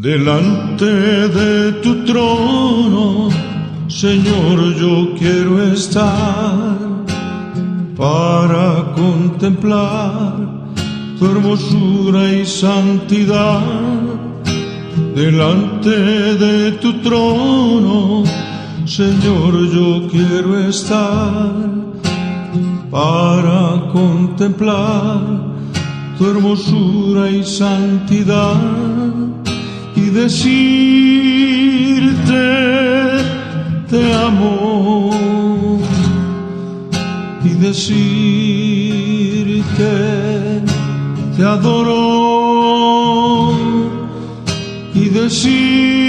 Delante de tu trono, Señor, yo quiero estar para contemplar tu hermosura y santidad. Delante de tu trono, Señor, yo quiero estar para contemplar tu hermosura y santidad y decirte te amo y decirte te adoro y decirte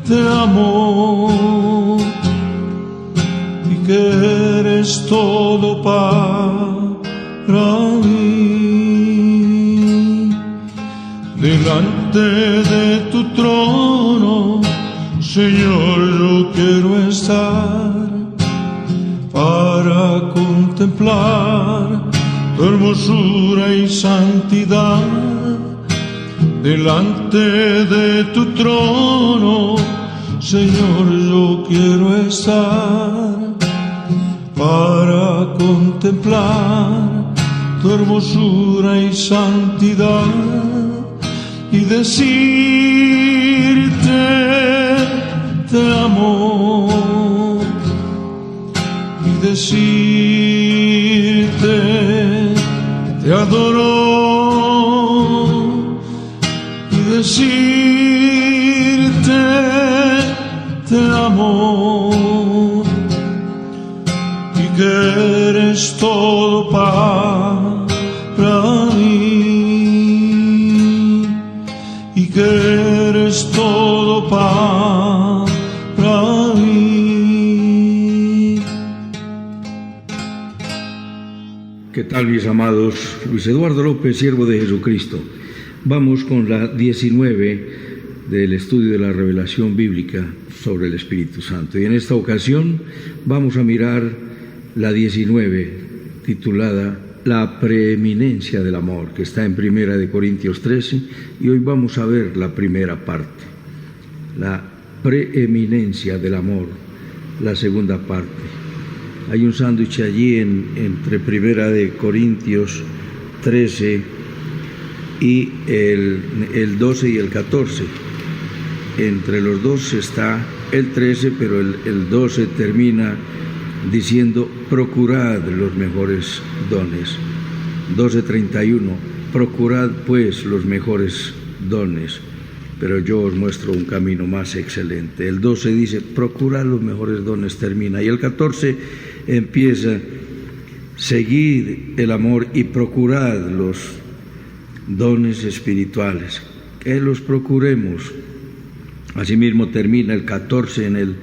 te amo y que eres todo para mí. Delante de tu trono, Señor, yo quiero estar para contemplar tu hermosura y santidad. Delante de tu trono, Señor, yo quiero estar para contemplar tu hermosura y santidad y decirte te amo y decirte te adoro y decirte te amo y que eres todo para mí y que eres todo para mí. ¿Qué tal, mis amados? Luis Eduardo López, siervo de Jesucristo. Vamos con la 19 del estudio de la revelación bíblica sobre el Espíritu Santo. Y en esta ocasión vamos a mirar la 19, titulada La preeminencia del amor, que está en 1 Corintios 13, y hoy vamos a ver la primera parte, la preeminencia del amor, la segunda parte. Hay un sándwich allí entre 1 Corintios 13 y el 12 y el 14. Entre los dos está el 13, pero el 12 termina diciendo: procurad los mejores dones. 12:31, procurad pues los mejores dones, pero yo os muestro un camino más excelente. El 12 dice: procurad los mejores dones, termina. Y el 14 empieza: seguid el amor y procurad los dones espirituales. Que los procuremos. Asimismo termina el 14 en el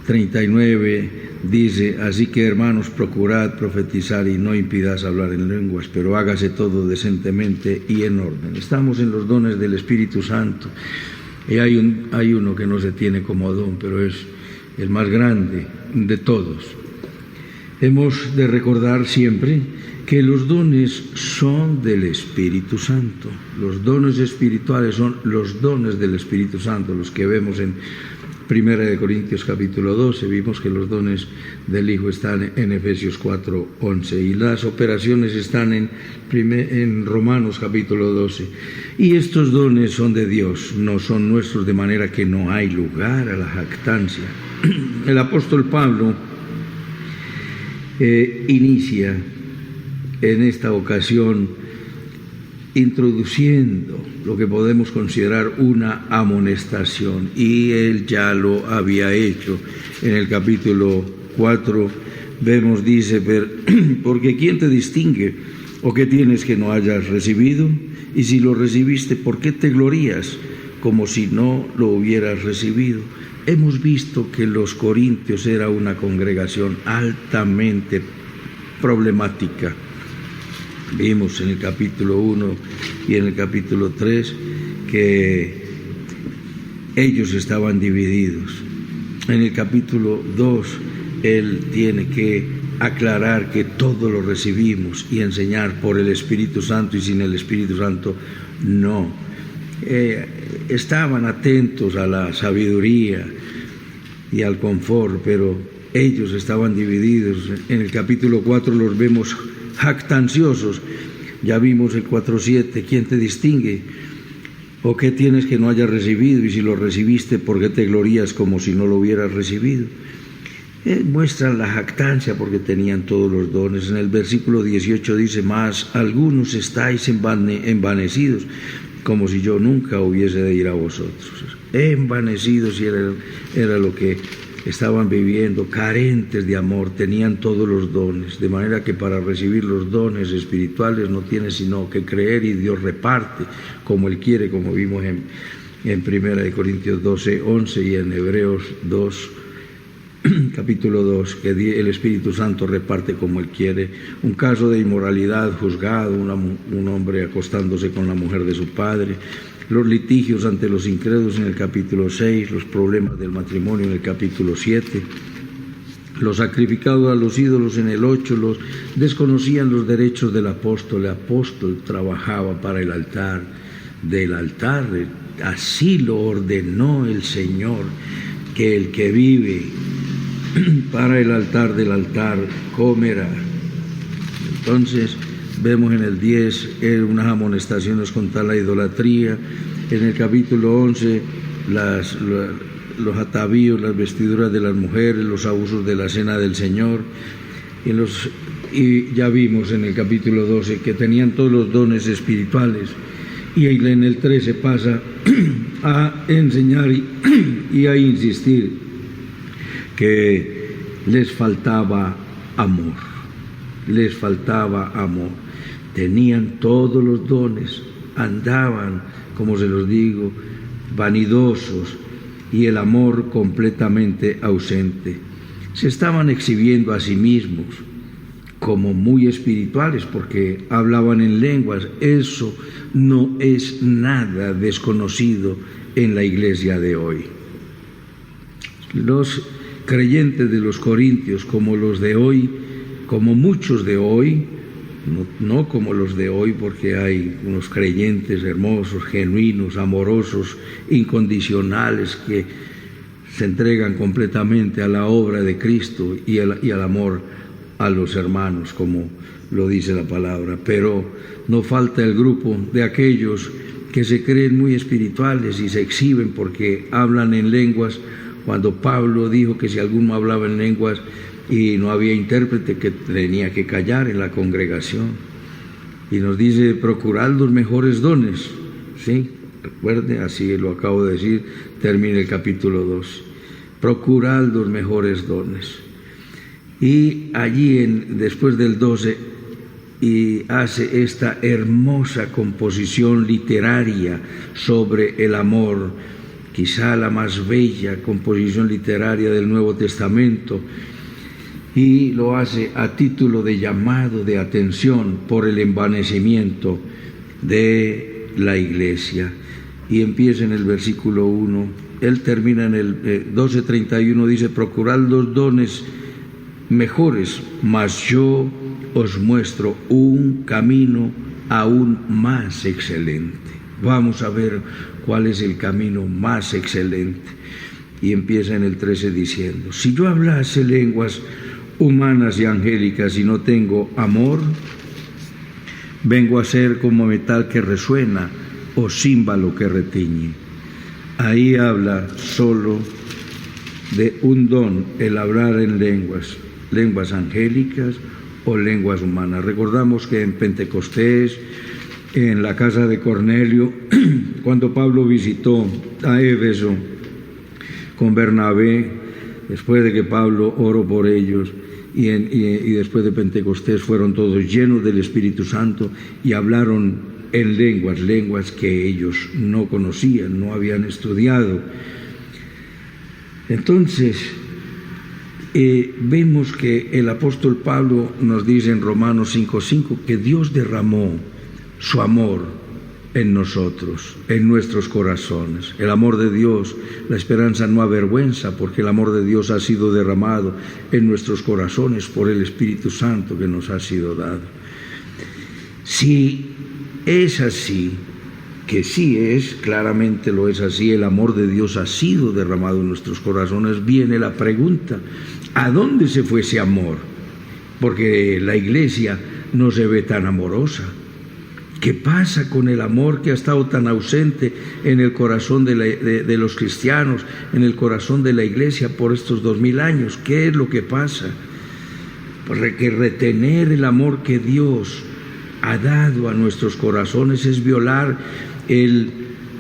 39, dice: así que, hermanos, procurad profetizar y no impidáis hablar en lenguas, pero hágase todo decentemente y en orden. Estamos en los dones del Espíritu Santo y hay uno que no se tiene como don, pero es el más grande de todos. Hemos de recordar siempre que los dones son del Espíritu Santo. Los dones espirituales son los dones del Espíritu Santo, los que vemos en 1 Corintios capítulo 12, vimos que los dones del Hijo están en Efesios 4:11 y las operaciones están en Romanos capítulo 12. Y estos dones son de Dios, no son nuestros, de manera que no hay lugar a la jactancia. El apóstol Pablo inicia en esta ocasión introduciendo lo que podemos considerar una amonestación, y él ya lo había hecho en el capítulo 4. Vemos, dice: porque ¿quién te distingue? ¿O qué tienes que no hayas recibido? Y si lo recibiste, ¿por qué te glorías como si no lo hubieras recibido? Hemos visto que los corintios era una congregación altamente problemática. Vimos en el capítulo 1 y en el capítulo 3 que ellos estaban divididos. En el capítulo 2 él tiene que aclarar que todo lo recibimos y enseñar por el Espíritu Santo, y sin el Espíritu Santo no. estaban atentos a la sabiduría y al confort, pero ellos estaban divididos. En el capítulo 4 los vemos jactanciosos. Ya vimos el 4:7, ¿quién te distingue? ¿O qué tienes que no hayas recibido? Y si lo recibiste, ¿por qué te glorías como si no lo hubieras recibido? Muestran la jactancia porque tenían todos los dones. En el versículo 18 dice, más algunos estáis envanecidos, como si yo nunca hubiese de ir a vosotros. Envanecidos, y era lo que estaban viviendo, carentes de amor, tenían todos los dones, de manera que para recibir los dones espirituales no tienes sino que creer, y Dios reparte como Él quiere, como vimos en 1 Corintios 12:11 y en Hebreos 2, capítulo 2, que el Espíritu Santo reparte como Él quiere. Un caso de inmoralidad juzgado, un hombre acostándose con la mujer de su padre, los litigios ante los incrédulos en el capítulo 6, los problemas del matrimonio en el capítulo 7, los sacrificados a los ídolos en el 8, los desconocían los derechos del apóstol. El apóstol trabajaba para el altar, del altar, así lo ordenó el Señor, que el que vive para el altar del altar comerá. Entonces vemos en el 10 unas amonestaciones contra la idolatría. En el capítulo 11 los atavíos, las vestiduras de las mujeres, los abusos de la cena del Señor. Y ya vimos en el capítulo 12 que tenían todos los dones espirituales. Y en el 13 pasa a enseñar y a insistir que les faltaba amor. Les faltaba amor. Tenían todos los dones, andaban, como se los digo, vanidosos, y el amor completamente ausente. Se estaban exhibiendo a sí mismos como muy espirituales porque hablaban en lenguas. Eso no es nada desconocido en la iglesia de hoy. Los creyentes de los Corintios, como los de hoy, como muchos de hoy, no como los de hoy, porque hay unos creyentes hermosos, genuinos, amorosos, incondicionales, que se entregan completamente a la obra de Cristo y al amor a los hermanos, como lo dice la palabra. Pero no falta el grupo de aquellos que se creen muy espirituales y se exhiben porque hablan en lenguas, cuando Pablo dijo que si alguno hablaba en lenguas y no había intérprete, que tenía que callar en la congregación. Y nos dice, procurad los mejores dones. ¿Sí? Recuerde, así lo acabo de decir, termina el capítulo 2. Procurad los mejores dones. Y allí, después del 12, y hace esta hermosa composición literaria sobre el amor, quizá la más bella composición literaria del Nuevo Testamento, y lo hace a título de llamado de atención por el envanecimiento de la iglesia. Y empieza en el versículo 1, él termina en el 12:31, dice, procurad los dones mejores, mas yo os muestro un camino aún más excelente. Vamos a ver cuál es el camino más excelente. Y empieza en el 13 diciendo, si yo hablase lenguas humanas y angélicas y no tengo amor, vengo a ser como metal que resuena o címbalo que retiñe. Ahí habla solo de un don, el hablar en lenguas angélicas o lenguas humanas. Recordamos que en Pentecostés, en la casa de Cornelio, cuando Pablo visitó a Éfeso con Bernabé, después de que Pablo oró por ellos, y después de Pentecostés fueron todos llenos del Espíritu Santo y hablaron en lenguas que ellos no conocían, no habían estudiado. Entonces, vemos que el apóstol Pablo nos dice en Romanos 5:5 que Dios derramó su amor en nosotros, en nuestros corazones. El amor de Dios, la esperanza no avergüenza, porque el amor de Dios ha sido derramado en nuestros corazones por el Espíritu Santo que nos ha sido dado. Si es así, que sí es, claramente lo es así, el amor de Dios ha sido derramado en nuestros corazones, viene la pregunta, ¿a dónde se fue ese amor? Porque la Iglesia no se ve tan amorosa. ¿Qué pasa con el amor que ha estado tan ausente en el corazón de los cristianos, en el corazón de la Iglesia por estos 2000 años? ¿Qué es lo que pasa? Porque retener el amor que Dios ha dado a nuestros corazones es violar el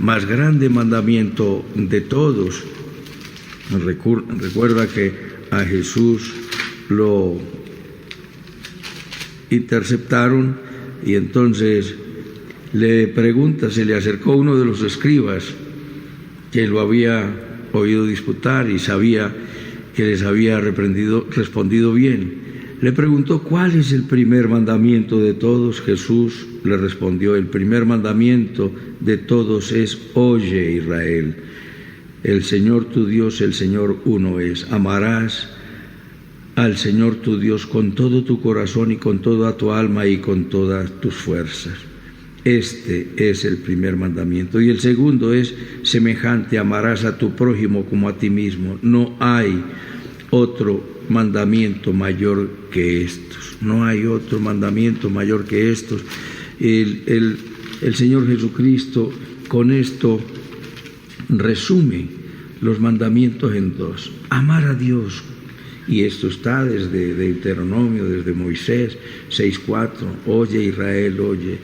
más grande mandamiento de todos. Recuerda que a Jesús lo interceptaron y entonces le pregunta, se le acercó uno de los escribas que lo había oído disputar y sabía que les había respondido bien. Le preguntó, ¿cuál es el primer mandamiento de todos? Jesús le respondió, el primer mandamiento de todos es, oye Israel, el Señor tu Dios, el Señor uno es. Amarás al Señor tu Dios con todo tu corazón y con toda tu alma y con todas tus fuerzas. Este es el primer mandamiento. Y el segundo es semejante, amarás a tu prójimo como a ti mismo. No hay otro mandamiento mayor que estos. No hay otro mandamiento mayor que estos. El Señor Jesucristo con esto resume los mandamientos en dos. Amar a Dios, y esto está desde Deuteronomio, desde Moisés 6:4, oye Israel, oye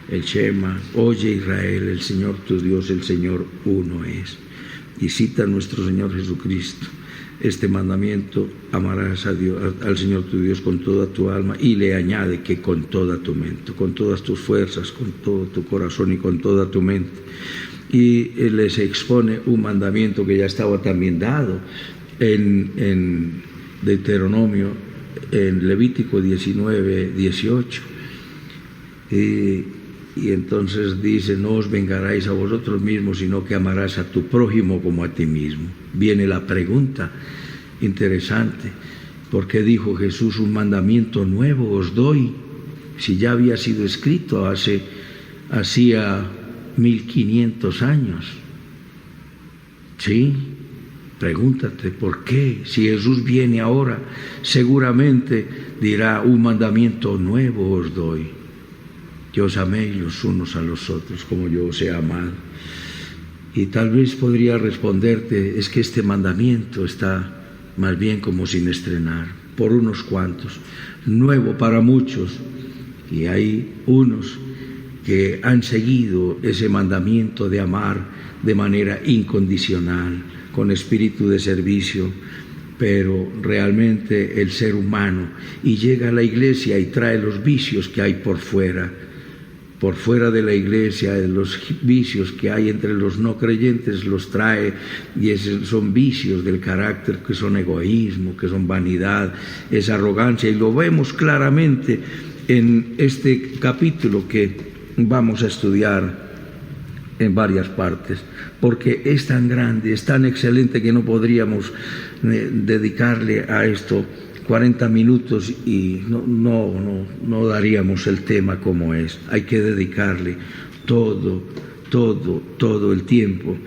el Shema, oye Israel, el Señor tu Dios, el Señor uno es. Y cita a nuestro Señor Jesucristo este mandamiento, amarás a Dios, al Señor tu Dios con toda tu alma, y le añade que con toda tu mente, con todas tus fuerzas, con todo tu corazón y con toda tu mente. Y les expone un mandamiento que ya estaba también dado en Deuteronomio, en Levítico 19:18. Y entonces dice, no os vengaréis a vosotros mismos, sino que amarás a tu prójimo como a ti mismo. Viene la pregunta interesante, ¿por qué dijo Jesús un mandamiento nuevo os doy? Si ya había sido escrito hacía 1500 años. ¿Sí? Pregúntate, ¿por qué? Si Jesús viene ahora, seguramente dirá, un mandamiento nuevo os doy, que os améis los unos a los otros como yo os he amado. Y tal vez podría responderte, es que este mandamiento está más bien como sin estrenar, por unos cuantos, nuevo para muchos, y hay unos que han seguido ese mandamiento de amar de manera incondicional, con espíritu de servicio, pero realmente el ser humano, y llega a la iglesia y trae los vicios que hay por fuera de la iglesia, los vicios que hay entre los no creyentes los trae, y son vicios del carácter, que son egoísmo, que son vanidad, es arrogancia, y lo vemos claramente en este capítulo que vamos a estudiar en varias partes, porque es tan grande, es tan excelente que no podríamos dedicarle a esto 40 minutos y no daríamos el tema como es. Hay que dedicarle todo el tiempo,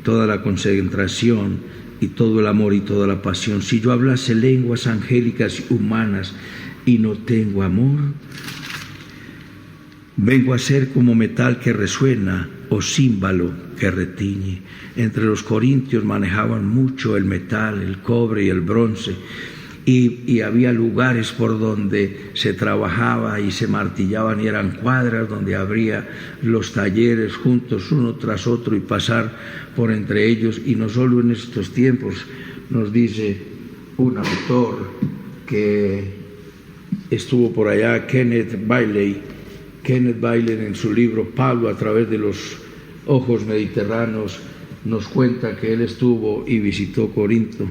toda la concentración y todo el amor y toda la pasión. Si yo hablase lenguas angélicas y humanas y no tengo amor, vengo a ser como metal que resuena o címbalo que retiñe. Entre los corintios manejaban mucho el metal, el cobre y el bronce, y había lugares por donde se trabajaba y se martillaban, y eran cuadras donde habría los talleres juntos uno tras otro y pasar por entre ellos. Y no solo en estos tiempos, nos dice un autor que estuvo por allá, Kenneth Bailey en su libro Pablo a través de los ojos mediterráneos, nos cuenta que él estuvo y visitó Corinto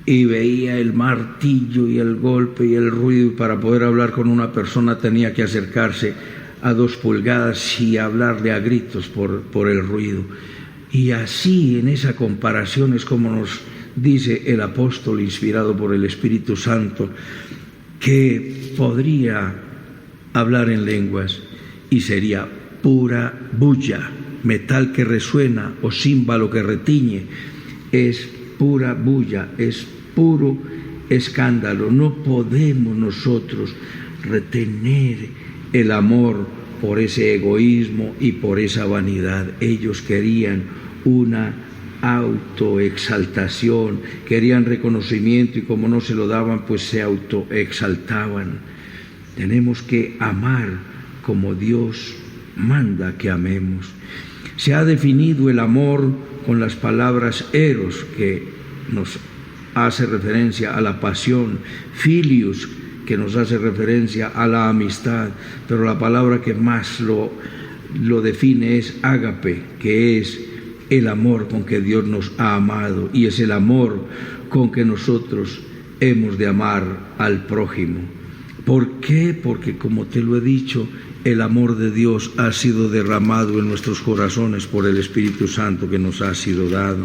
y veía el martillo y el golpe y el ruido, y para poder hablar con una persona tenía que acercarse a 2 pulgadas y hablarle a gritos por el ruido. Y así, en esa comparación, es como nos dice el apóstol inspirado por el Espíritu Santo, que podría hablar en lenguas y sería pura bulla, metal que resuena o címbalo que retiñe, es pura bulla, es puro escándalo. No podemos nosotros retener el amor por ese egoísmo y por esa vanidad. Ellos querían una autoexaltación, querían reconocimiento y como no se lo daban, pues se autoexaltaban. Tenemos que amar como Dios manda que amemos. Se ha definido el amor con las palabras eros, que nos hace referencia a la pasión, filius, que nos hace referencia a la amistad, pero la palabra que más lo define es ágape, que es el amor con que Dios nos ha amado, y es el amor con que nosotros hemos de amar al prójimo. ¿Por qué? Porque, como te lo he dicho, el amor de Dios ha sido derramado en nuestros corazones por el Espíritu Santo que nos ha sido dado,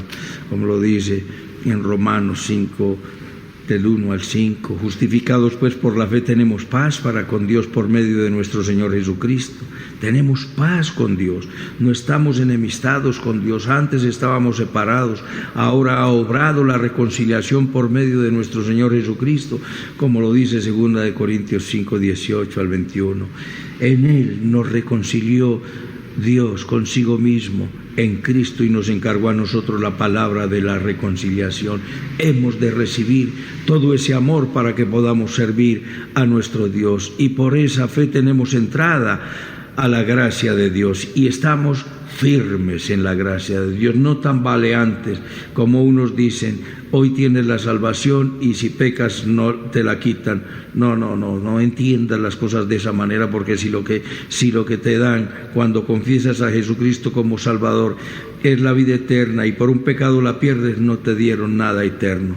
como lo dice en Romanos 5, del 1 al 5. Justificados pues por la fe tenemos paz para con Dios por medio de nuestro Señor Jesucristo. Tenemos paz con Dios, no estamos enemistados con Dios. Antes estábamos separados, ahora ha obrado la reconciliación por medio de nuestro Señor Jesucristo, como lo dice 2 Corintios 5, 18 al 21. En Él nos reconcilió Dios consigo mismo en Cristo y nos encargó a nosotros la palabra de la reconciliación. Hemos de recibir todo ese amor para que podamos servir a nuestro Dios, y por esa fe tenemos entrada a la gracia de Dios y estamos firmes en la gracia de Dios, no tambaleantes como unos dicen: hoy tienes la salvación y si pecas no te la quitan. No entiendas las cosas de esa manera, porque si lo que te dan cuando confiesas a Jesucristo como Salvador es la vida eterna y por un pecado la pierdes, no te dieron nada eterno,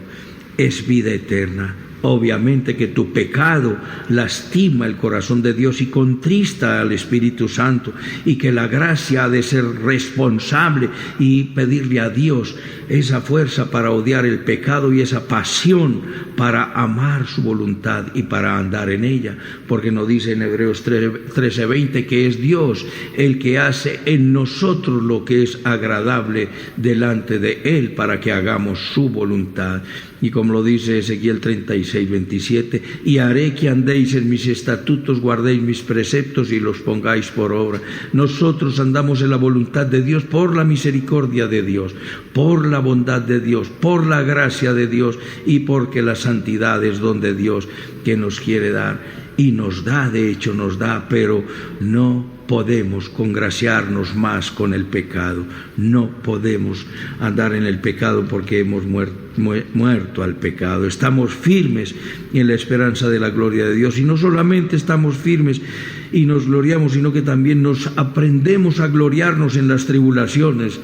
es vida eterna. Obviamente que tu pecado lastima el corazón de Dios y contrista al Espíritu Santo, y que la gracia ha de ser responsable y pedirle a Dios esa fuerza para odiar el pecado y esa pasión para amar su voluntad y para andar en ella, porque nos dice en Hebreos 13:20 que es Dios el que hace en nosotros lo que es agradable delante de Él para que hagamos su voluntad. Y como lo dice Ezequiel 36:27, y haré que andéis en mis estatutos, guardéis mis preceptos y los pongáis por obra. Nosotros andamos en la voluntad de Dios por la misericordia de Dios, por la bondad de Dios, por la gracia de Dios y porque la santidad es don de Dios que nos quiere dar. Y nos da, de hecho nos da, pero no podemos congraciarnos más con el pecado. No podemos andar en el pecado porque hemos muerto al pecado. Estamos firmes en la esperanza de la gloria de Dios, y no solamente estamos firmes y nos gloriamos, sino que también nos aprendemos a gloriarnos en las tribulaciones.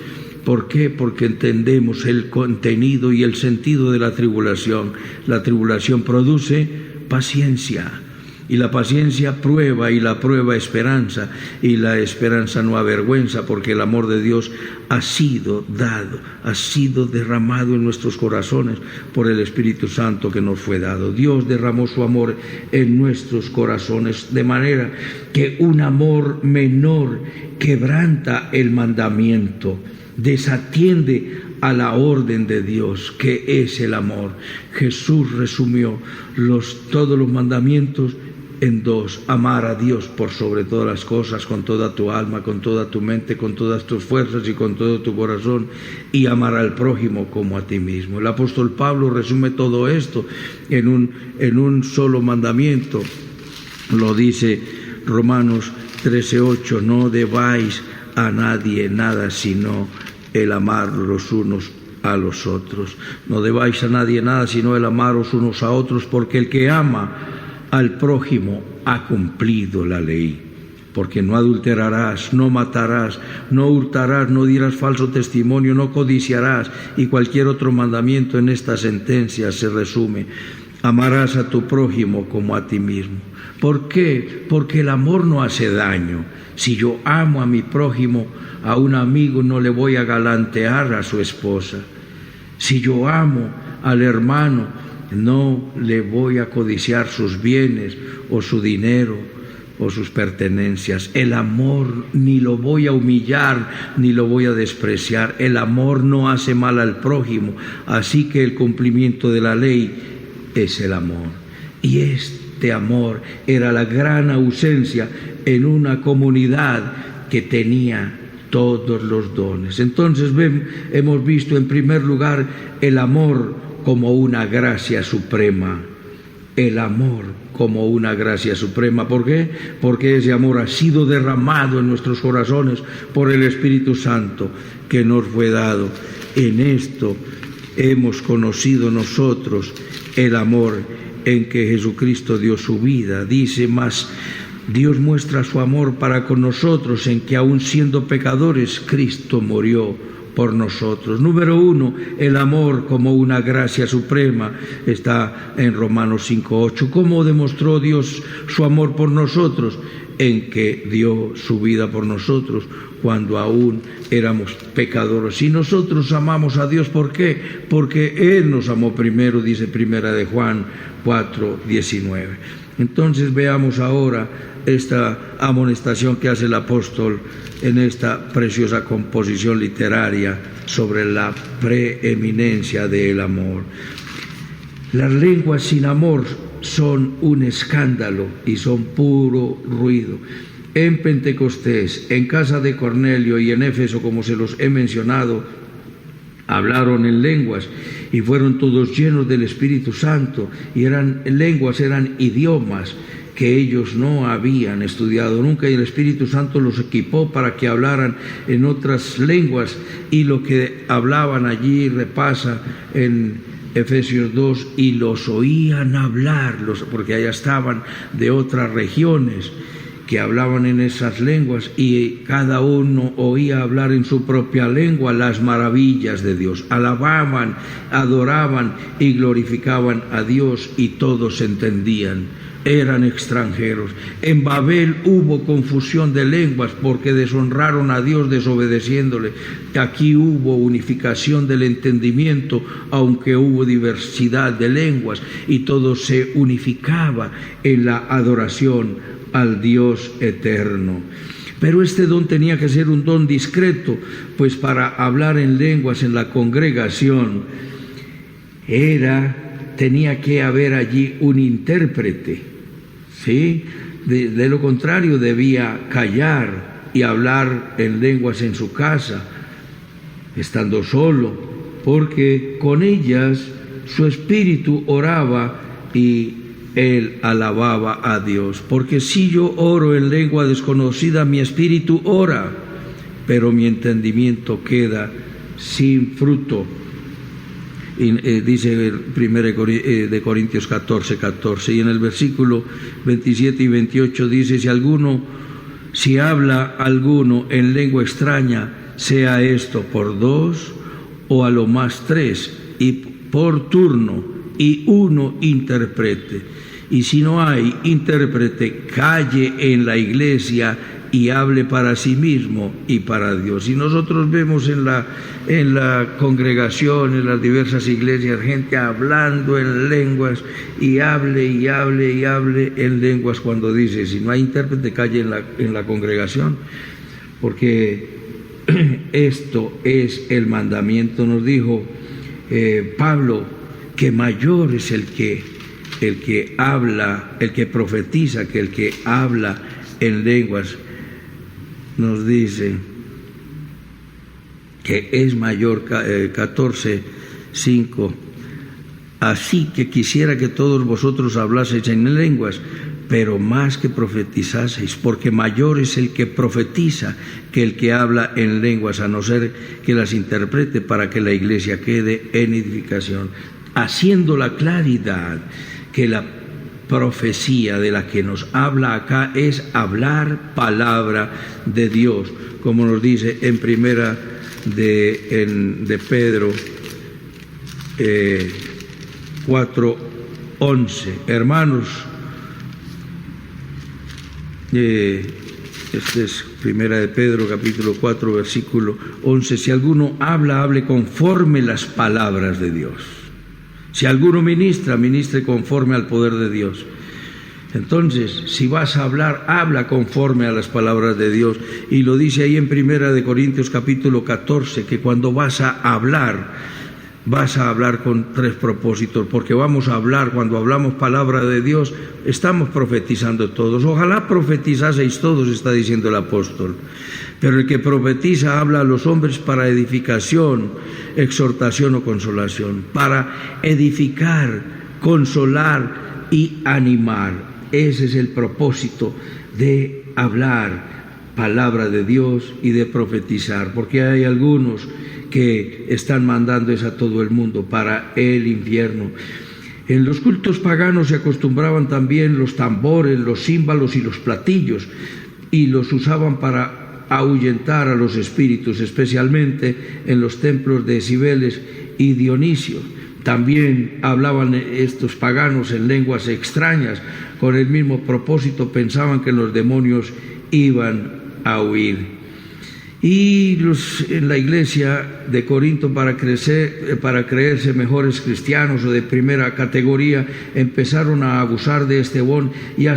¿Por qué? Porque entendemos el contenido y el sentido de la tribulación. La tribulación produce paciencia, y la paciencia prueba, y la prueba esperanza, y la esperanza no avergüenza, porque el amor de Dios ha sido dado, ha sido derramado en nuestros corazones por el Espíritu Santo que nos fue dado. Dios derramó su amor en nuestros corazones, de manera que un amor menor quebranta el mandamiento, desatiende a la orden de Dios, que es el amor. Jesús resumió todos los mandamientos en dos: amar a Dios por sobre todas las cosas, con toda tu alma, con toda tu mente, con todas tus fuerzas y con todo tu corazón, y amar al prójimo como a ti mismo. El apóstol Pablo resume todo esto en un solo mandamiento. Lo dice Romanos 13:8: no debáis a nadie nada sino el amar los unos a los otros. No debáis a nadie nada sino el amaros unos a otros, porque el que ama al prójimo ha cumplido la ley. Porque no adulterarás, no matarás, no hurtarás, no dirás falso testimonio, no codiciarás, y cualquier otro mandamiento en esta sentencia se resume: amarás a tu prójimo como a ti mismo. ¿Por qué? Porque el amor no hace daño. Si yo amo a mi prójimo, a un amigo, no le voy a galantear a su esposa. Si yo amo al hermano, no le voy a codiciar sus bienes o su dinero. o sus pertenencias. El amor ni lo voy a humillar ni lo voy a despreciar. El amor no hace mal al prójimo, así que el cumplimiento de la ley es el amor. Y este amor era la gran ausencia en una comunidad que tenía todos los dones. Entonces hemos visto en primer lugar el amor como una gracia suprema. El amor como una gracia suprema. ¿Por qué? Porque ese amor ha sido derramado en nuestros corazones por el Espíritu Santo que nos fue dado. En esto hemos conocido nosotros el amor en que Jesucristo dio su vida. Dice más, Dios muestra su amor para con nosotros en que aun siendo pecadores, Cristo murió por nosotros. Número 1, el amor como una gracia suprema está en Romanos 5:8. ¿Cómo demostró Dios su amor por nosotros? En que dio su vida por nosotros cuando aún éramos pecadores. Y nosotros amamos a Dios, ¿por qué? Porque Él nos amó primero, dice Primera de Juan 4:19. Entonces veamos ahora esta amonestación que hace el apóstol en esta preciosa composición literaria sobre la preeminencia del amor. Las lenguas sin amor son un escándalo y son puro ruido. En Pentecostés, en casa de Cornelio y en Éfeso, como se los he mencionado, hablaron en lenguas y fueron todos llenos del Espíritu Santo, y eran idiomas que ellos no habían estudiado nunca, y el Espíritu Santo los equipó para que hablaran en otras lenguas, y lo que hablaban allí repasa en Efesios 2, y los oían hablar, porque allá estaban de otras regiones que hablaban en esas lenguas, y cada uno oía hablar en su propia lengua las maravillas de Dios. Alababan, adoraban y glorificaban a Dios, y todos entendían. Eran extranjeros. En Babel hubo confusión de lenguas porque deshonraron a Dios desobedeciéndole. Aquí hubo unificación del entendimiento, aunque hubo diversidad de lenguas, y todo se unificaba en la adoración al Dios eterno. Pero este don tenía que ser un don discreto, pues para hablar en lenguas en la congregación tenía que haber allí un intérprete, ¿sí? De lo contrario debía callar y hablar en lenguas en su casa, estando solo, porque con ellas su espíritu oraba y él alababa a Dios. Porque si yo oro en lengua desconocida, mi espíritu ora, pero mi entendimiento queda sin fruto. Dice 1 de Corintios 14:14, y en el versículo 27 y 28 dice, si habla alguno en lengua extraña, sea esto por 2 o a lo más 3, y por turno, y uno interprete. Y si no hay intérprete, calle en la iglesia y hable para sí mismo y para Dios. Y nosotros vemos en la congregación, en las diversas iglesias, gente hablando en lenguas, y hable y hable y hable en lenguas, cuando dice, si no hay intérprete, calle en la congregación, porque esto es el mandamiento. Nos dijo Pablo que mayor es el que habla, el que profetiza, que el que habla en lenguas. Nos dice que es mayor, 14:5. Así que quisiera que todos vosotros hablaseis en lenguas, pero más que profetizaseis, porque mayor es el que profetiza que el que habla en lenguas, a no ser que las interprete, para que la iglesia quede en edificación, haciendo la claridad que la profecía de la que nos habla acá es hablar palabra de Dios, como nos dice en primera de Pedro 4:11. Hermanos, este es primera de Pedro capítulo 4 versículo 11. Si alguno habla, hable conforme las palabras de Dios. Si alguno ministra, ministre conforme al poder de Dios. Entonces, si vas a hablar, habla conforme a las palabras de Dios. Y lo dice ahí en 1 Corintios capítulo 14, que cuando vas a hablar con 3 propósitos, porque vamos a hablar, cuando hablamos palabra de Dios, estamos profetizando todos. Ojalá profetizaseis todos, está diciendo el apóstol. Pero el que profetiza habla a los hombres para edificación, exhortación o consolación, para edificar, consolar y animar. Ese es el propósito de hablar palabra de Dios y de profetizar, porque hay algunos que están mandando eso a todo el mundo para el infierno. En los cultos paganos se acostumbraban también los tambores, los címbalos y los platillos, y los usaban para ahuyentar a los espíritus, especialmente en los templos de Cibeles y Dionisio. También hablaban estos paganos en lenguas extrañas, con el mismo propósito, pensaban que los demonios iban a huir. Y en la iglesia de Corinto, para creerse mejores cristianos o de primera categoría, empezaron a abusar de este don y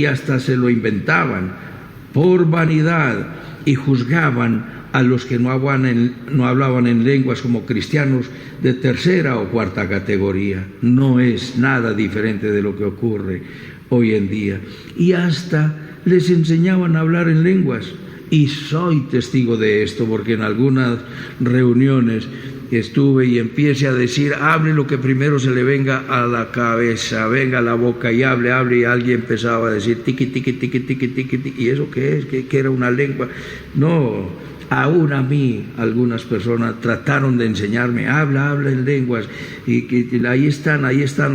hasta se lo inventaban por vanidad, y juzgaban a los que no hablaban en lenguas como cristianos de tercera o cuarta categoría. No es nada diferente de lo que ocurre hoy en día. Y hasta les enseñaban a hablar en lenguas. Y soy testigo de esto, porque en algunas reuniones estuve y empiece a decir, hable lo que primero se le venga a la cabeza, venga a la boca y hable, y alguien empezaba a decir tiqui, tiqui, tiqui, tiqui, tiqui, tiqui. ¿Y eso qué es? ¿Qué era una lengua? No, aún a mí algunas personas trataron de enseñarme, habla en lenguas, y que ahí están, y esto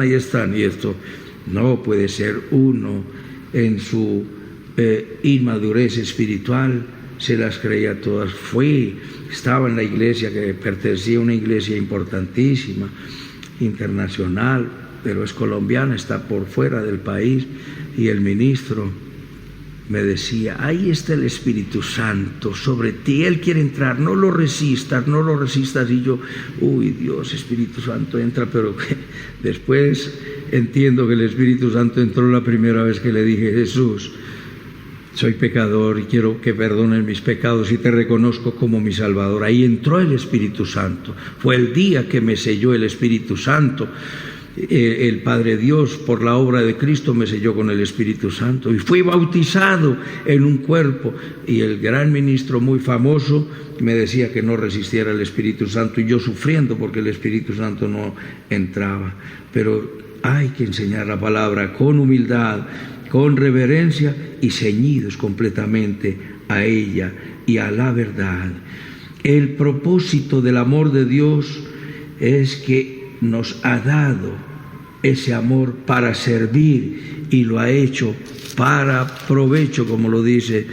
no puede ser. Uno en su inmadurez espiritual se las creía todas. Estaba en la iglesia, que pertenecía a una iglesia importantísima, internacional, pero es colombiana, está por fuera del país, y el ministro me decía, ahí está el Espíritu Santo sobre ti, Él quiere entrar, no lo resistas, y yo, uy Dios, Espíritu Santo entra, pero después entiendo que el Espíritu Santo entró la primera vez que le dije, Jesús, soy pecador y quiero que perdones mis pecados y te reconozco como mi Salvador. Ahí entró el Espíritu Santo. Fue el día que me selló el Espíritu Santo. El Padre Dios, por la obra de Cristo, me selló con el Espíritu Santo. Y fui bautizado en un cuerpo. Y el gran ministro muy famoso me decía que no resistiera el Espíritu Santo. Y yo sufriendo porque el Espíritu Santo no entraba. Pero hay que enseñar la palabra con humildad, con reverencia y ceñidos completamente a ella y a la verdad. El propósito del amor de Dios es que nos ha dado ese amor para servir, y lo ha hecho para provecho, como lo dice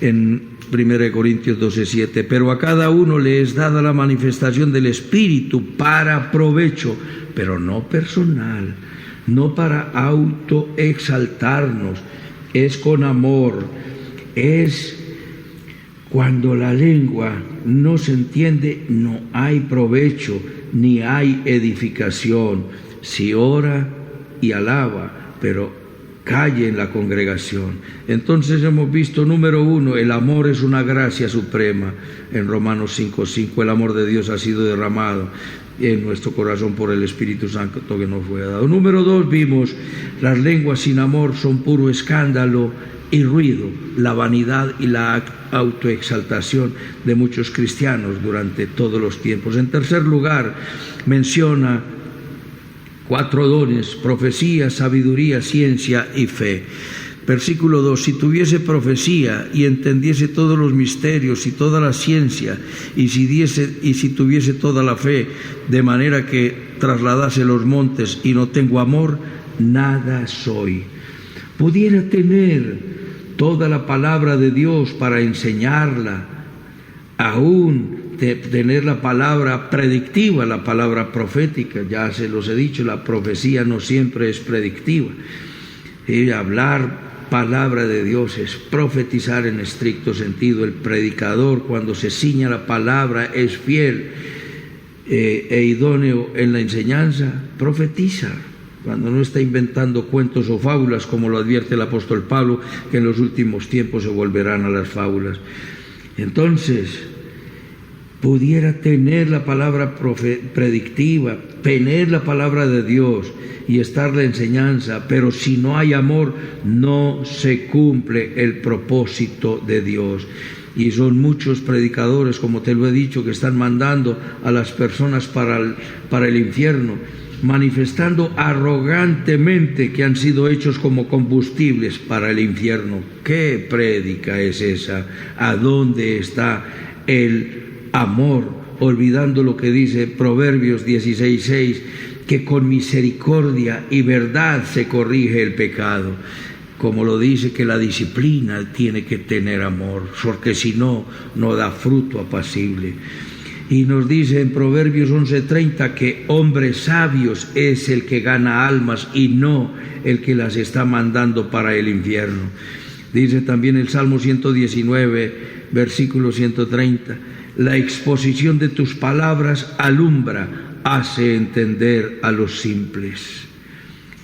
en 1 Corintios 12:7. Pero a cada uno le es dada la manifestación del Espíritu para provecho, pero no personal, no para autoexaltarnos, es con amor. Es cuando la lengua no se entiende, no hay provecho ni hay edificación. Si ora y alaba, pero calle en la congregación. Entonces hemos visto, número 1, el amor es una gracia suprema. En Romanos 5:5, el amor de Dios ha sido derramado en nuestro corazón por el Espíritu Santo que nos fue dado. Número 2, vimos, las lenguas sin amor son puro escándalo y ruido, la vanidad y la autoexaltación de muchos cristianos durante todos los tiempos. En tercer lugar, menciona 4 dones: profecía, sabiduría, ciencia y fe. Versículo 2, si tuviese profecía y entendiese todos los misterios y toda la ciencia, y si tuviese toda la fe, de manera que trasladase los montes, y no tengo amor, nada soy. Pudiera tener toda la palabra de Dios para enseñarla, aún tener la palabra predictiva, la palabra profética. Ya se los he dicho, la profecía no siempre es predictiva. Y hablar palabra de Dios es profetizar en estricto sentido. El predicador, cuando se ciña la palabra, es fiel e idóneo en la enseñanza, profetiza. cuando no está inventando cuentos o fábulas, como lo advierte el apóstol Pablo, que en los últimos tiempos se volverán a las fábulas. Entonces, pudiera tener la palabra predictiva, tener la palabra de Dios y estar la enseñanza, pero si no hay amor, no se cumple el propósito de Dios. Y son muchos predicadores, como te lo he dicho, que están mandando a las personas para el infierno, manifestando arrogantemente que han sido hechos como combustibles para el infierno. ¿Qué prédica es esa? ¿A dónde está el amor? Olvidando lo que dice Proverbios 16:6, que con misericordia y verdad se corrige el pecado. Como lo dice, que la disciplina tiene que tener amor, porque si no, no da fruto apacible. Y nos dice en Proverbios 11:30 que hombres sabios es el que gana almas y no el que las está mandando para el infierno. Dice también el Salmo 119, versículo 130, la exposición de tus palabras alumbra, hace entender a los simples.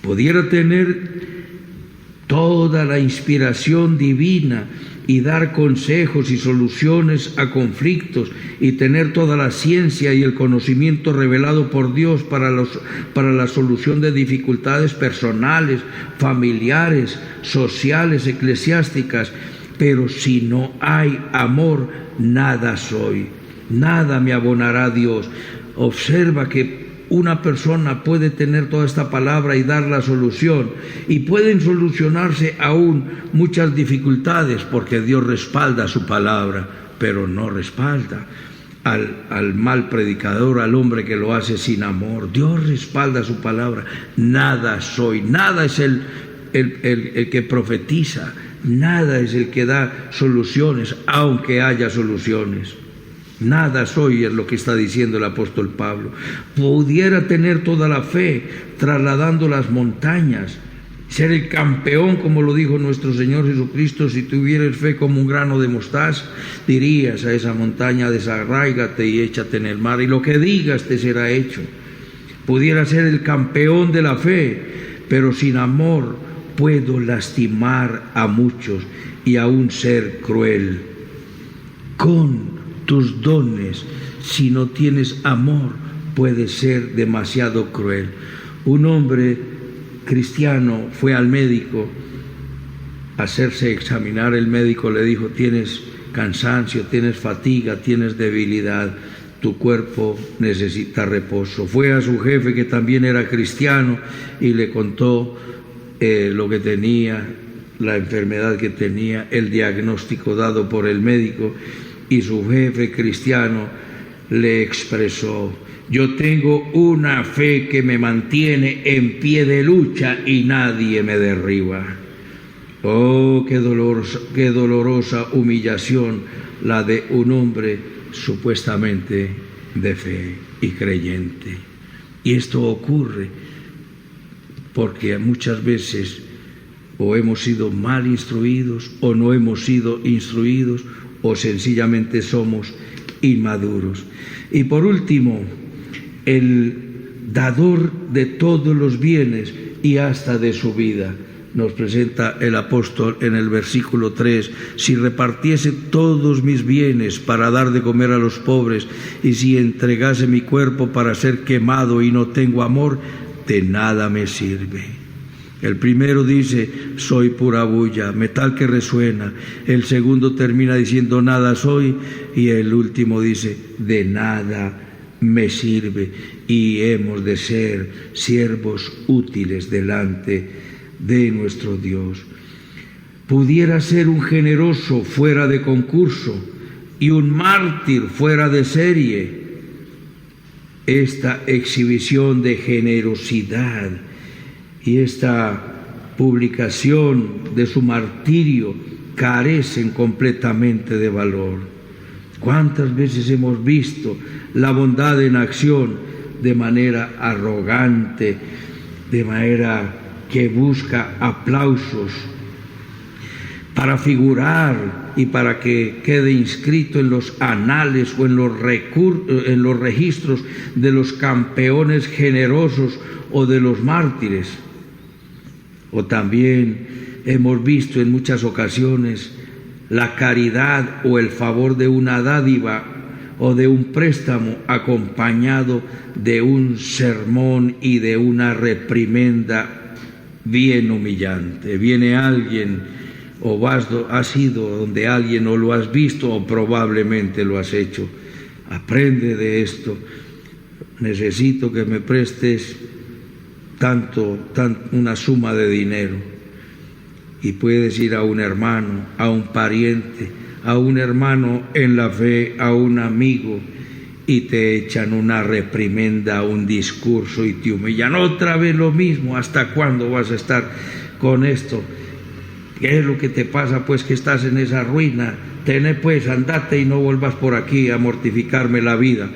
Pudiera tener toda la inspiración divina y dar consejos y soluciones a conflictos y tener toda la ciencia y el conocimiento revelado por Dios para la solución de dificultades personales, familiares, sociales, eclesiásticas, pero si no hay amor, nada soy, nada me abonará Dios. Observa que una persona puede tener toda esta palabra y dar la solución, y pueden solucionarse aún muchas dificultades porque Dios respalda su palabra, pero no respalda al mal predicador, al hombre que lo hace sin amor. Dios respalda su palabra. Nada soy, nada es el que profetiza, nada es el que da soluciones, aunque haya soluciones. Nada soy, es lo que está diciendo el apóstol Pablo. Pudiera tener toda la fe, trasladando las montañas, ser el campeón, como lo dijo nuestro Señor Jesucristo. Si tuvieras fe como un grano de mostaza, dirías a esa montaña, desarráigate y échate en el mar, y lo que digas te será hecho. Pudiera ser el campeón de la fe, pero sin amor puedo lastimar a muchos y aún ser cruel. Con tus dones, si no tienes amor, puedes ser demasiado cruel. Un hombre cristiano fue al médico a hacerse examinar. El médico le dijo: tienes cansancio, tienes fatiga, tienes debilidad, tu cuerpo necesita reposo. Fue a su jefe, que también era cristiano, y le contó lo que tenía, la enfermedad que tenía, el diagnóstico dado por el médico. Y su jefe cristiano le expresó: yo tengo una fe que me mantiene en pie de lucha y nadie me derriba. Oh, qué dolorosa humillación la de un hombre supuestamente de fe y creyente. Y esto ocurre porque muchas veces o hemos sido mal instruidos o no hemos sido instruidos, o sencillamente somos inmaduros. Y por último, el dador de todos los bienes y hasta de su vida. Nos presenta el apóstol en el versículo 3: si repartiese todos mis bienes para dar de comer a los pobres, y si entregase mi cuerpo para ser quemado y no tengo amor, de nada me sirve. El primero dice: soy pura bulla, metal que resuena. El segundo termina diciendo: nada soy. Y el último dice: de nada me sirve. Y hemos de ser siervos útiles delante de nuestro Dios. Pudiera ser un generoso fuera de concurso y un mártir fuera de serie. Esta exhibición de generosidad y esta publicación de su martirio carecen completamente de valor. ¿Cuántas veces hemos visto la bondad en acción de manera arrogante, de manera que busca aplausos? para figurar y para que quede inscrito en los anales o en los registros de los campeones generosos o de los mártires. O también hemos visto en muchas ocasiones la caridad o el favor de una dádiva o de un préstamo acompañado de un sermón y de una reprimenda bien humillante. Viene alguien o has ido donde alguien o lo has visto o probablemente lo has hecho. Aprende de esto. Necesito que me prestes una suma de dinero. Y puedes ir a un hermano, a un pariente, a un hermano en la fe, a un amigo, y te echan una reprimenda, un discurso y te humillan. Otra vez lo mismo. ¿Hasta cuándo vas a estar con esto? ¿Qué es lo que te pasa? Pues que estás en esa ruina. Pues, andate y no vuelvas por aquí a mortificarme la vida.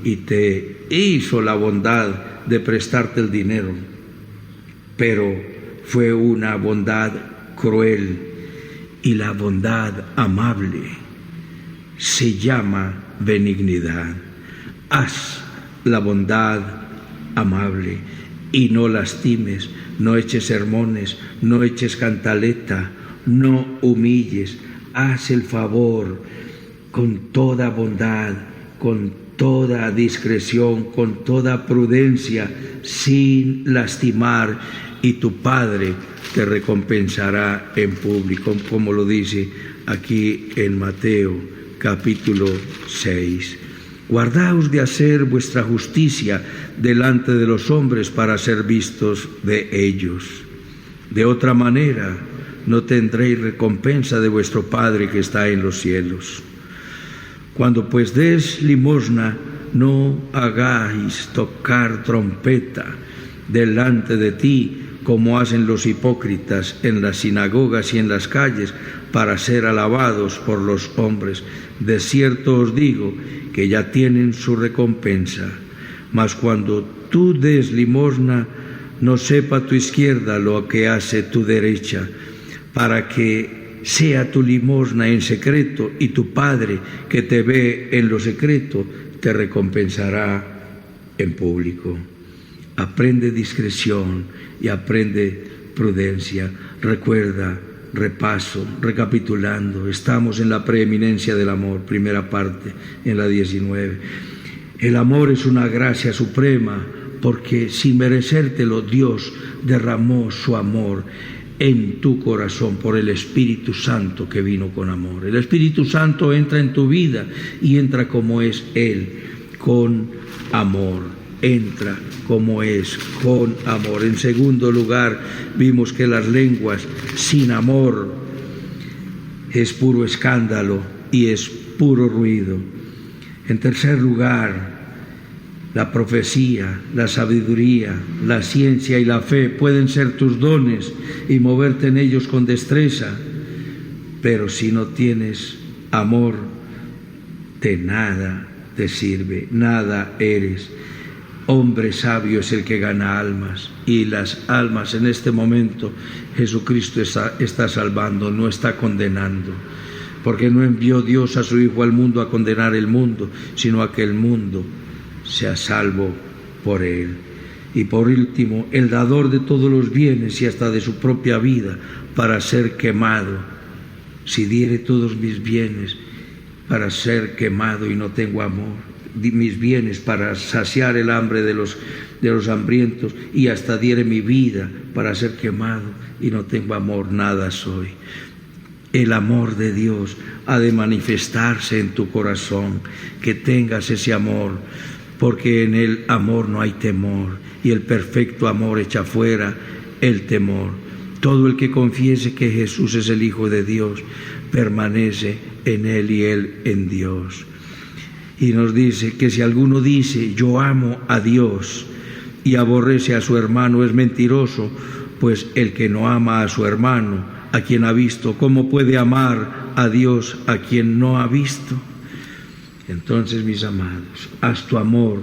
Y te hizo la bondad de prestarte el dinero, pero fue una bondad cruel, y la bondad amable se llama benignidad. Haz la bondad amable y no lastimes, no eches sermones, no eches cantaleta, no humilles. Haz el favor con toda bondad, con toda discreción, con toda prudencia, sin lastimar, y tu Padre te recompensará en público, como lo dice aquí en Mateo capítulo 6. Guardaos de hacer vuestra justicia delante de los hombres para ser vistos de ellos. De otra manera no tendréis recompensa de vuestro Padre que está en los cielos. Cuando pues des limosna, no hagáis tocar trompeta delante de ti, como hacen los hipócritas en las sinagogas y en las calles, para ser alabados por los hombres. De cierto os digo que ya tienen su recompensa. Mas cuando tú des limosna, no sepa tu izquierda lo que hace tu derecha, para que sea tu limosna en secreto, y tu Padre que te ve en lo secreto te recompensará en público. Aprende discreción y aprende prudencia. Recuerda, repaso, recapitulando, estamos en la preeminencia del amor, primera parte, en la 19. El amor es una gracia suprema, porque sin merecértelo Dios derramó su amor en tu corazón por el Espíritu Santo que vino con amor. El Espíritu Santo entra en tu vida y entra como es Él, con amor. Entra como es, con amor. En segundo lugar, vimos que las lenguas sin amor es puro escándalo y es puro ruido. En tercer lugar, la profecía, la sabiduría, la ciencia y la fe pueden ser tus dones y moverte en ellos con destreza, pero si no tienes amor, de nada te sirve, nada eres. Hombre sabio es el que gana almas, y las almas en este momento Jesucristo está salvando, no está condenando, porque no envió Dios a su Hijo al mundo a condenar el mundo, sino a que el mundo sea salvo por Él. Y por último, el dador de todos los bienes y hasta de su propia vida para ser quemado. Si diere todos mis bienes para ser quemado y no tengo amor, mis bienes para saciar el hambre de los hambrientos, y hasta diere mi vida para ser quemado y no tengo amor, nada soy. El amor de Dios ha de manifestarse en tu corazón, que tengas ese amor, porque en el amor no hay temor, y el perfecto amor echa fuera el temor. Todo el que confiese que Jesús es el Hijo de Dios permanece en Él y Él en Dios. Y nos dice que si alguno dice yo amo a Dios y aborrece a su hermano es mentiroso, pues el que no ama a su hermano, a quien ha visto, ¿cómo puede amar a Dios a quien no ha visto? Entonces, mis amados, haz tu amor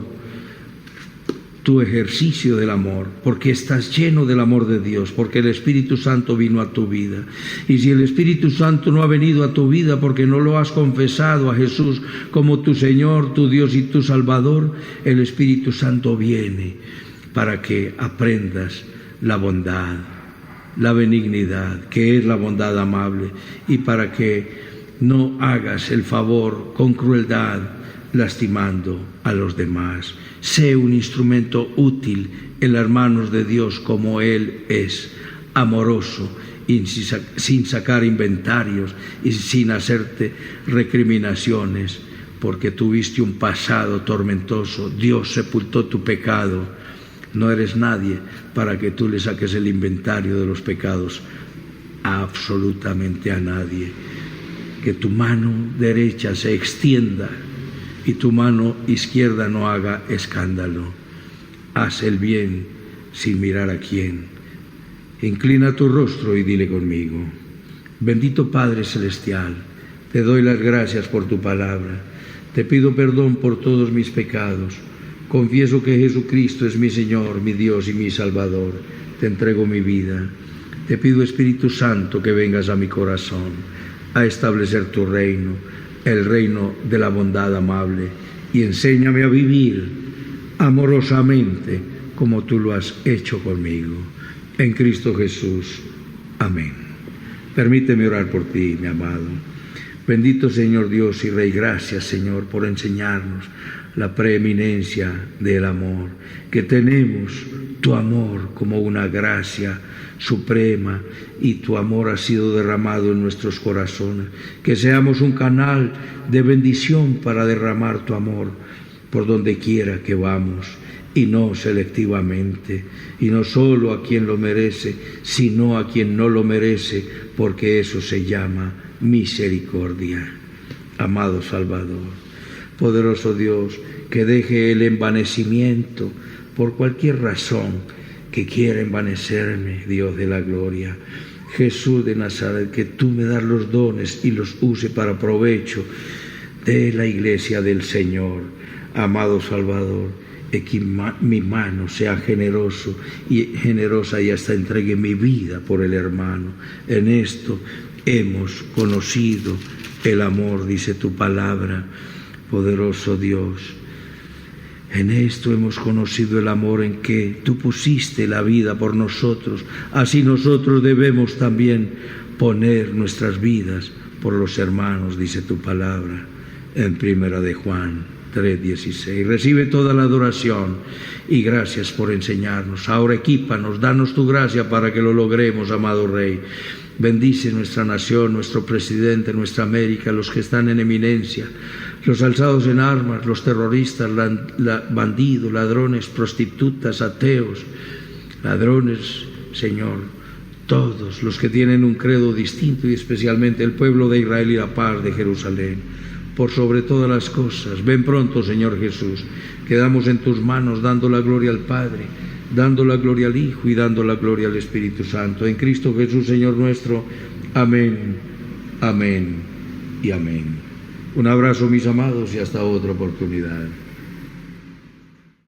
tu ejercicio del amor, porque estás lleno del amor de Dios, porque el Espíritu Santo vino a tu vida. Y si el Espíritu Santo no ha venido a tu vida porque no lo has confesado a Jesús como tu Señor, tu Dios y tu Salvador, el Espíritu Santo viene para que aprendas la bondad, la benignidad, que es la bondad amable, y para que no hagas el favor con crueldad, lastimando a los demás. Sé un instrumento útil en las manos de Dios como Él es, amoroso, y sin sacar inventarios y sin hacerte recriminaciones, porque tuviste un pasado tormentoso. Dios sepultó tu pecado. No eres nadie para que tú le saques el inventario de los pecados absolutamente a nadie. Que tu mano derecha se extienda y tu mano izquierda no haga escándalo. Haz el bien sin mirar a quién. Inclina tu rostro y dile conmigo: bendito Padre Celestial, te doy las gracias por tu palabra. Te pido perdón por todos mis pecados. Confieso que Jesucristo es mi Señor, mi Dios y mi Salvador. Te entrego mi vida. Te pido, Espíritu Santo, que vengas a mi corazón a establecer tu reino, el reino de la bondad amable, y enséñame a vivir amorosamente como tú lo has hecho conmigo. En Cristo Jesús. Amén. Permíteme orar por ti, mi amado. Bendito Señor Dios y Rey, gracias, Señor, por enseñarnos la preeminencia del amor, que tenemos tu amor como una gracia suprema, y tu amor ha sido derramado en nuestros corazones. Que seamos un canal de bendición para derramar tu amor por donde quiera que vamos, y no selectivamente, y no solo a quien lo merece, sino a quien no lo merece, porque eso se llama misericordia. Amado Salvador, poderoso Dios, que deje el envanecimiento por cualquier razón que quiera envanecerme, Dios de la gloria. Jesús de Nazaret, que tú me das los dones y los use para provecho de la iglesia del Señor. Amado Salvador, que mi mano sea generosa y hasta entregue mi vida por el hermano. En esto hemos conocido el amor, dice tu palabra, poderoso Dios. En esto hemos conocido el amor, en que tú pusiste la vida por nosotros. Así nosotros debemos también poner nuestras vidas por los hermanos, dice tu palabra en 1 de Juan 3:16. Recibe toda la adoración y gracias por enseñarnos. Ahora equípanos, danos tu gracia para que lo logremos, amado Rey. Bendice nuestra nación, nuestro presidente, nuestra América, los que están en eminencia, los alzados en armas, los terroristas, bandidos, ladrones, prostitutas, ateos, ladrones, Señor, todos los que tienen un credo distinto, y especialmente el pueblo de Israel y la paz de Jerusalén. Por sobre todas las cosas, ven pronto, Señor Jesús. Quedamos en tus manos, dando la gloria al Padre, dando la gloria al Hijo y dando la gloria al Espíritu Santo. En Cristo Jesús, Señor nuestro. Amén, amén y amén. Un abrazo, mis amados, y hasta otra oportunidad.